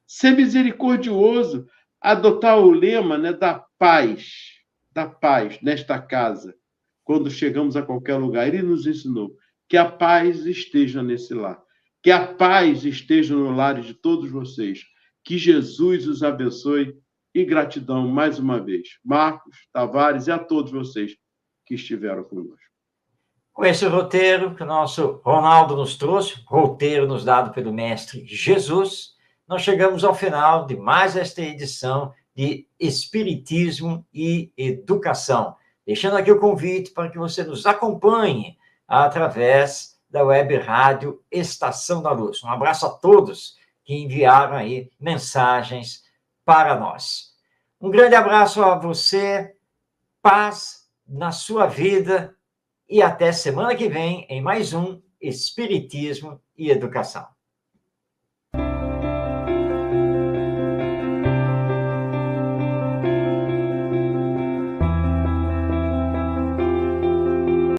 ser misericordioso, adotar o lema, né, da paz nesta casa, quando chegamos a qualquer lugar. Ele nos ensinou que a paz esteja nesse lar, que a paz esteja no lar de todos vocês, que Jesus os abençoe e gratidão mais uma vez. Marcos, Tavares e a todos vocês que estiveram conosco. Com esse roteiro que o nosso Ronaldo nos trouxe, roteiro nos dado pelo Mestre Jesus, nós chegamos ao final de mais esta edição de Espiritismo e Educação. Deixando aqui o convite para que você nos acompanhe através da web rádio Estação da Luz. Um abraço a todos que enviaram aí mensagens para nós. Um grande abraço a você, paz na sua vida e até semana que vem em mais um Espiritismo e Educação.